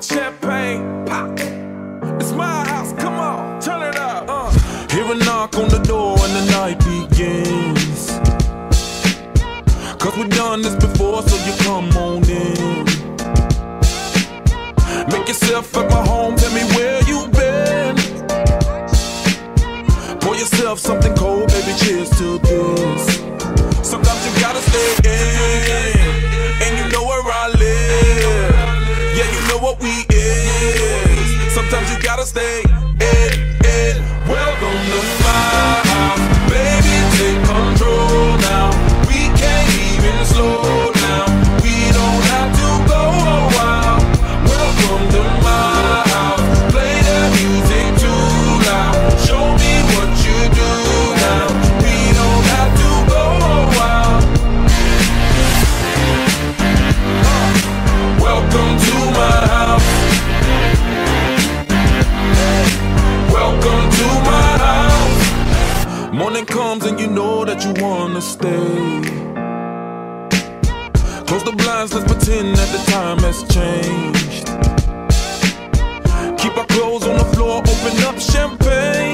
champagne, pop. It's my house, come on, turn it up. Hear a knock on the door and the night begins. Cause we've done this before, so you come on in. Make yourself at my home, tell me where you been. Pour yourself something cold, baby, cheers to this. Sometimes you gotta stay in, and you know where I live. Yeah, you know what we is. Sometimes you gotta stay in. Welcome to my house, baby, take control now. We can't even slow down. We don't have to go a while. Welcome to my house, play that music too loud. Show me what you do now. We don't have to go a while. Welcome to my house. Welcome to my house. Morning comes and you know that you wanna stay. Close the blinds, let's pretend that the time has changed. Keep our clothes on the floor, open up champagne.